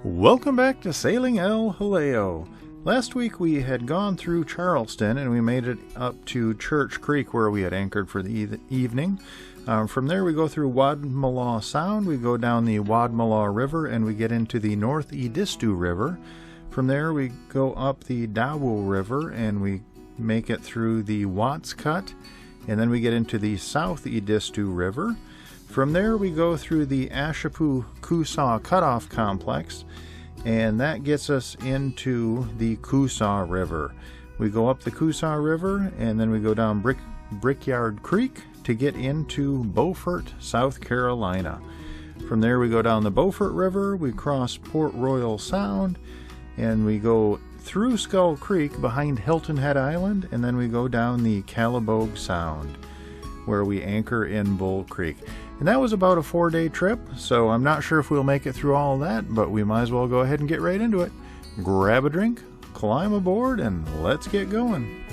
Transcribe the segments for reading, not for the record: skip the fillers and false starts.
Welcome back to Sailing El Jaleo. Last week we had gone through Charleston and we made it up to Church Creek where we had anchored for the evening. From there we go through Wadmalaw Sound, we go down the Wadmalaw River and we get into the North Edisto River. From there we go up the Dawo River and we make it through the Watts Cut, and then we get into the South Edisto River. From there we go through the Ashepoo-Coosaw Cutoff Complex, and that gets us into the Coosaw River. We go up the Coosaw River and then we go down Brickyard Creek to get into Beaufort, South Carolina. From there we go down the Beaufort River, we cross Port Royal Sound, and we go through Skull Creek behind Hilton Head Island, and then we go down the Calibogue Sound where we anchor in Bull Creek. And that was about a 4-day trip, so I'm not sure if we'll make it through all of that, but we might as well go ahead and get right into it. Grab a drink, climb aboard, and let's get going.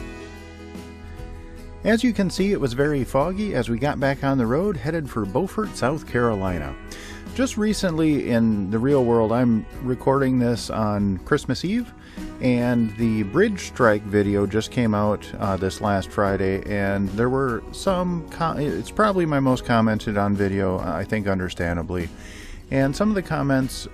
As you can see, it was very foggy as we got back on the road, headed for Beaufort, South Carolina. Just recently in the real world, I'm recording this on Christmas Eve, and the bridge strike video just came out this last Friday, and there were some, it's probably my most commented on video, I think understandably, and some of the comments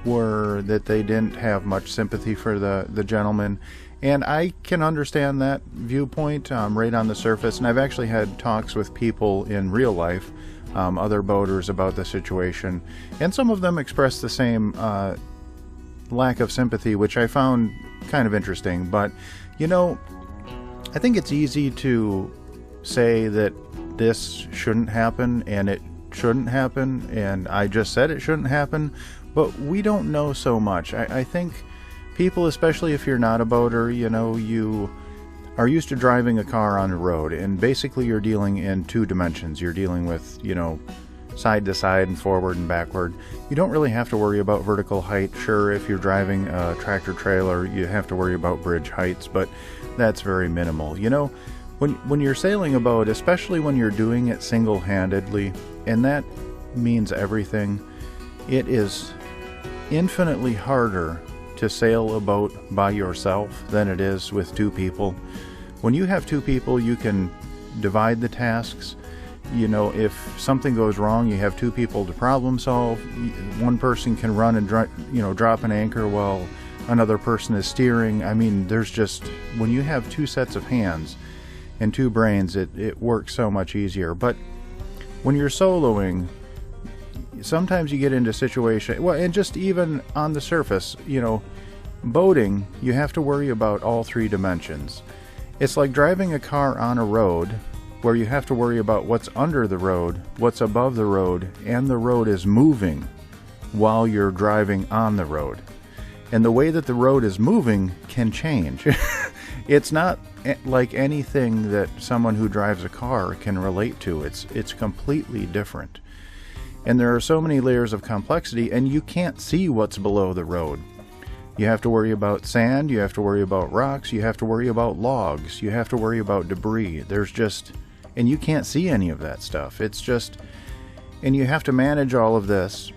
were that they didn't have much sympathy for the gentleman, and I can understand that viewpoint right on the surface, and I've actually had talks with people in real life, other boaters, about the situation, and some of them expressed the same lack of sympathy, which I found kind of interesting. But you know, I think it's easy to say that this shouldn't happen and it shouldn't happen, and I just said it shouldn't happen, but we don't know so much. I think people, especially if you're not a boater, you know, you are used to driving a car on the road, and basically you're dealing in two dimensions. You're dealing with, you know, side to side and forward and backward. You don't really have to worry about vertical height. Sure, if you're driving a tractor trailer, you have to worry about bridge heights, but that's very minimal. You know, when you're sailing a boat, especially when you're doing it single-handedly, and that means everything, it is infinitely harder to sail a boat by yourself than it is with two people. When you have two people, you can divide the tasks. You know, if something goes wrong, you have two people to problem solve. One person can run and drop an anchor while another person is steering. I mean, there's just, when you have two sets of hands and two brains, it works so much easier. But when you're soloing, sometimes you get into situations, well, and just even on the surface, you know, boating, you have to worry about all three dimensions. It's like driving a car on a road where you have to worry about what's under the road, what's above the road, and the road is moving while you're driving on the road. And the way that the road is moving can change. It's not like anything that someone who drives a car can relate to. It's completely different. And there are so many layers of complexity, and you can't see what's below the road. You have to worry about sand, you have to worry about rocks, you have to worry about logs, you have to worry about debris. There's just, and you can't see any of that stuff. It's just, and you have to manage all of this.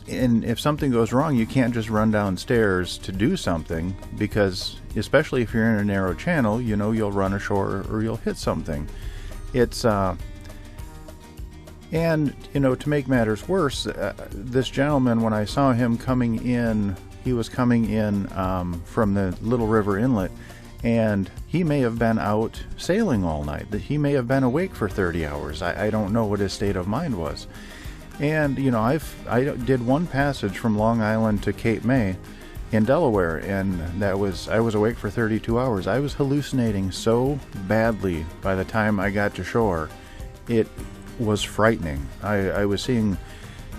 And if something goes wrong, you can't just run downstairs to do something, because especially if you're in a narrow channel, you know, you'll run ashore or you'll hit something. It's, and, you know, to make matters worse, this gentleman, when I saw him coming in, he was coming in from the Little River Inlet, and he may have been out sailing all night. He may have been awake for 30 hours. I don't know what his state of mind was. And, you know, I did one passage from Long Island to Cape May in Delaware, and I was awake for 32 hours. I was hallucinating so badly by the time I got to shore. It was frightening. I was seeing,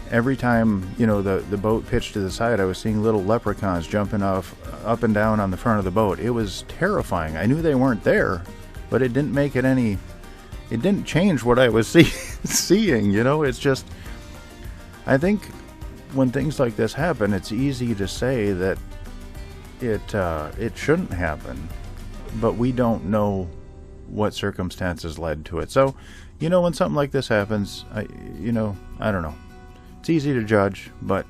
every time, you know, the boat pitched to the side, I was seeing little leprechauns jumping up and down on the front of the boat. It was terrifying. I knew they weren't there, but it didn't make it any, it didn't change what I was seeing, you know. It's just, I think when things like this happen, it's easy to say that it shouldn't happen, but we don't know what circumstances led to it. So, you know, when something like this happens, I don't know. It's easy to judge, but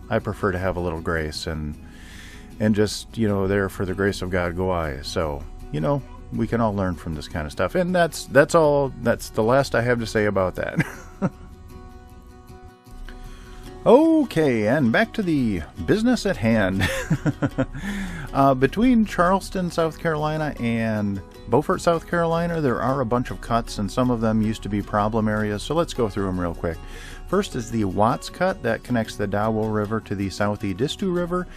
I prefer to have a little grace and just, you know, there for the grace of God go I. So, you know, we can all learn from this kind of stuff. And that's all. That's the last I have to say about that. Okay, and back to the business at hand. Between Charleston, South Carolina and Beaufort, South Carolina, there are a bunch of cuts, and some of them used to be problem areas, so let's go through them real quick. First is the Watts Cut that connects the Dowell River to the South Edisto River,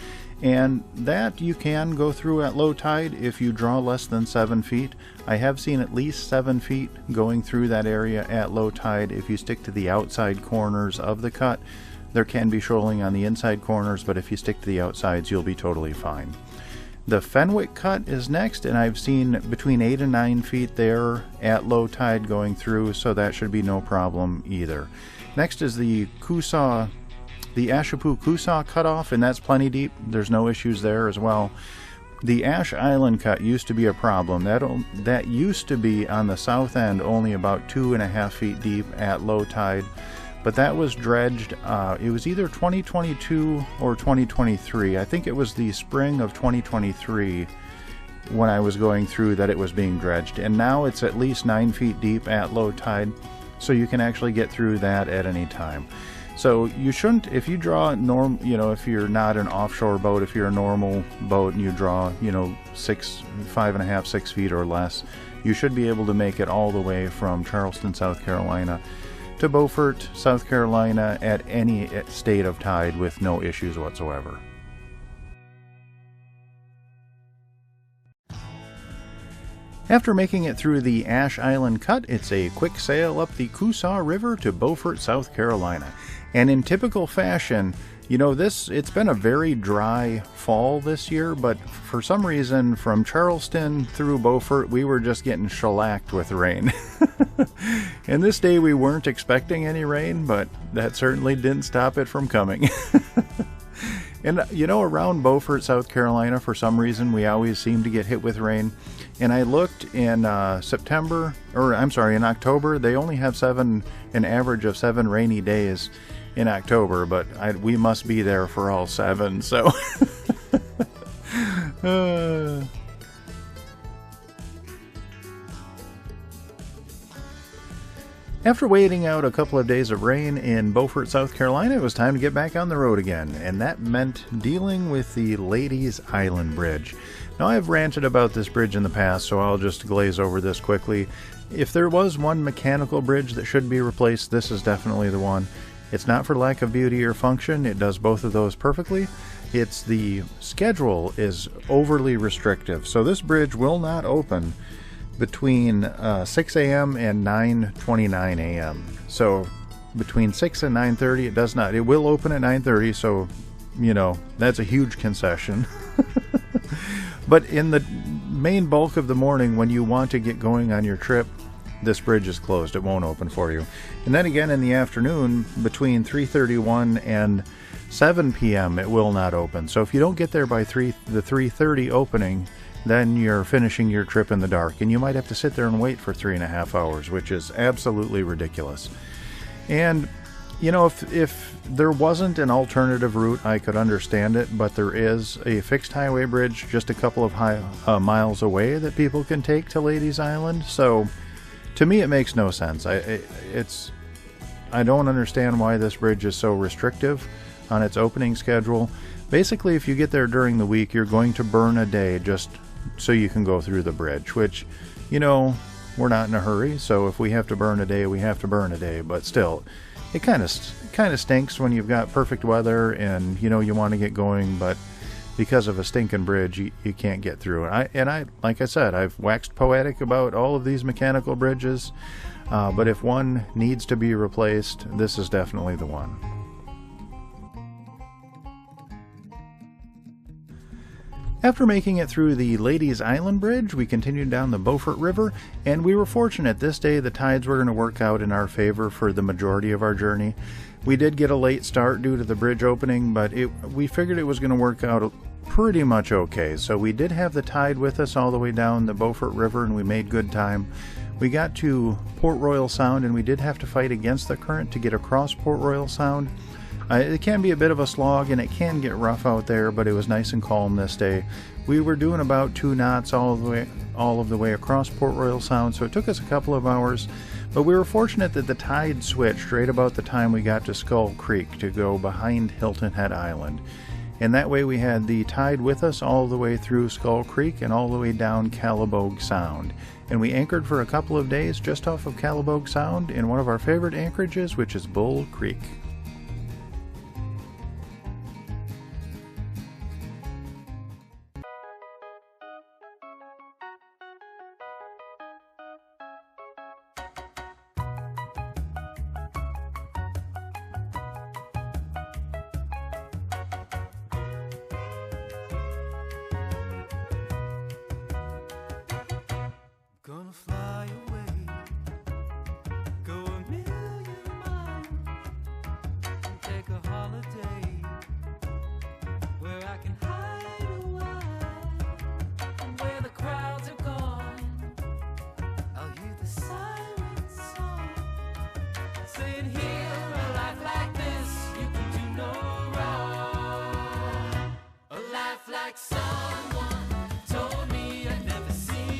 and that you can go through at low tide if you draw less than 7 feet. I have seen at least 7 feet going through that area at low tide if you stick to the outside corners of the cut. There can be shoaling on the inside corners, but if you stick to the outsides, you'll be totally fine. The Fenwick Cut is next, and I've seen between 8 and 9 feet there at low tide going through, so that should be no problem either. Next is the Coosaw, the Ashepoo-Coosaw cutoff, and that's plenty deep. There's no issues there as well. The Ashe Island Cut used to be a problem. That used to be on the south end only about 2.5 feet deep at low tide. But that was dredged, it was either 2022 or 2023. I think it was the spring of 2023 when I was going through that it was being dredged. And now it's at least 9 feet deep at low tide, so you can actually get through that at any time. So you shouldn't, if you draw you know, if you're not an offshore boat, if you're a normal boat and you draw, you know, 5.5, 6 feet or less, you should be able to make it all the way from Charleston, South Carolina to Beaufort, South Carolina at any state of tide with no issues whatsoever. After making it through the Ashe Island Cut, it's a quick sail up the Coosaw River to Beaufort, South Carolina. And in typical fashion, you know, it's been a very dry fall this year, but for some reason from Charleston through Beaufort, we were just getting shellacked with rain. And this day we weren't expecting any rain, but that certainly didn't stop it from coming. And, you know, around Beaufort, South Carolina, for some reason, we always seem to get hit with rain. And I looked in in October, they only have an average of 7 rainy days in October, but we must be there for all 7, so. After waiting out a couple of days of rain in Beaufort, South Carolina, it was time to get back on the road again, and that meant dealing with the Ladies Island Bridge. Now, I've ranted about this bridge in the past, so I'll just glaze over this quickly. If there was one mechanical bridge that should be replaced, this is definitely the one. It's not for lack of beauty or function, it does both of those perfectly. It's the schedule is overly restrictive, so this bridge will not open between 6 a.m. and 9:29 a.m. So between 6 and 9:30 it does not. It will open at 9:30, so you know, that's a huge concession. But in the main bulk of the morning when you want to get going on your trip, this bridge is closed. It won't open for you. And then again in the afternoon between 3:31 and 7 p.m. it will not open. So if you don't get there by the 3:30 opening, then you're finishing your trip in the dark, and you might have to sit there and wait for 3.5 hours, which is absolutely ridiculous. And you know, if there wasn't an alternative route, I could understand it, but there is a fixed highway bridge just a couple of miles away that people can take to Ladies Island. So to me, it makes no sense. I don't understand why this bridge is so restrictive on its opening schedule. Basically, if you get there during the week, you're going to burn a day just so you can go through the bridge, which, you know, we're not in a hurry, so if we have to burn a day, we have to burn a day. But still, it kind of stinks when you've got perfect weather and, you know, you want to get going, but because of a stinking bridge, you can't get through. And I, like I said, I've waxed poetic about all of these mechanical bridges, but if one needs to be replaced, this is definitely the one. After making it through the Ladies Island Bridge, we continued down the Beaufort River, and we were fortunate this day the tides were going to work out in our favor for the majority of our journey. We did get a late start due to the bridge opening, but we figured it was going to work out pretty much okay. So we did have the tide with us all the way down the Beaufort River, and we made good time. We got to Port Royal Sound, and we did have to fight against the current to get across Port Royal Sound. It can be a bit of a slog and it can get rough out there, but it was nice and calm this day. We were doing about 2 knots all of the way across Port Royal Sound, so it took us a couple of hours, but we were fortunate that the tide switched right about the time we got to Skull Creek to go behind Hilton Head Island. And that way we had the tide with us all the way through Skull Creek and all the way down Calibogue Sound. And we anchored for a couple of days just off of Calibogue Sound in one of our favorite anchorages, which is Bull Creek. Gonna fly away, go a million miles, and take a holiday where I can hide a while, and where the crowds are gone. I'll hear the sirens song, saying here a life like this you can do no wrong. A life like someone told me I'd never see.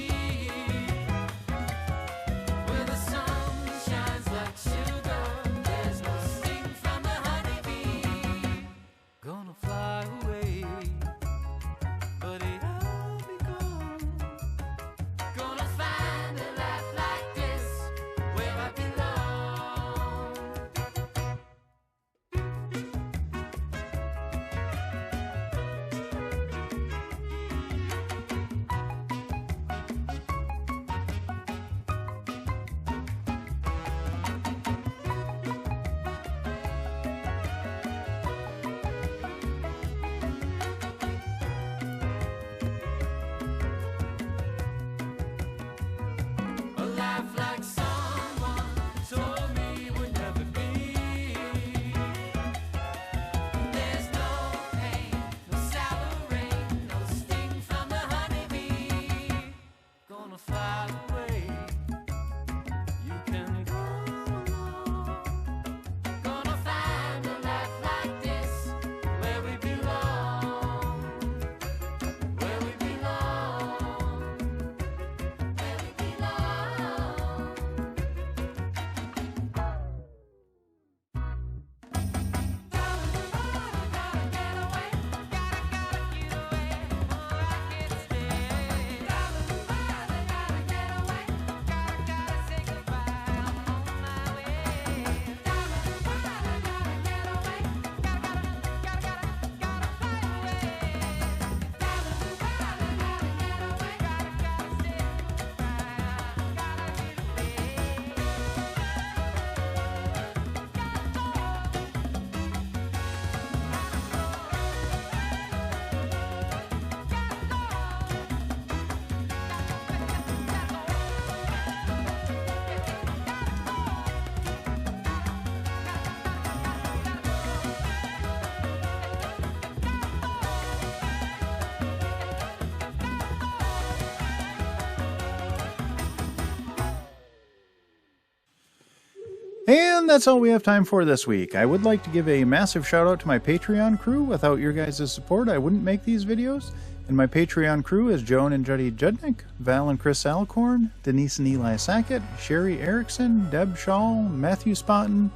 And that's all we have time for this week. I would like to give a massive shout out to my Patreon crew. Without your guys' support, I wouldn't make these videos. And my Patreon crew is Joan and Juddy Judnick, Val and Chris Alcorn, Denise and Eli Sackett, Sherry Erickson, Deb Shaw, Matthew Spotton,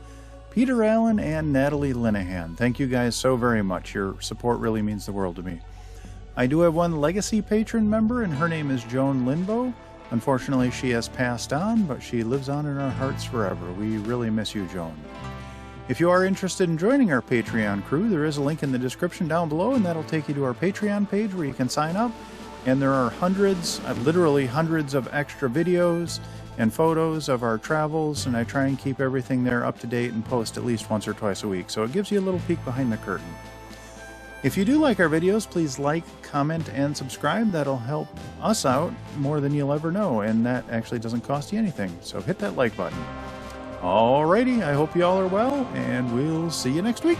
Peter Allen, and Natalie Linehan. Thank you guys so very much. Your support really means the world to me. I do have one legacy patron member, and her name is Joan Linbo. Unfortunately, she has passed on, but she lives on in our hearts forever. We really miss you, Joan. If you are interested in joining our Patreon crew, there is a link in the description down below, and that'll take you to our Patreon page where you can sign up. And there are hundreds, literally hundreds of extra videos and photos of our travels, and I try and keep everything there up to date and post at least once or twice a week, so it gives you a little peek behind the curtain. If you do like our videos, please like, comment, and subscribe. That'll help us out more than you'll ever know, and that actually doesn't cost you anything, so hit that like button. Alrighty, I hope you all are well, and we'll see you next week.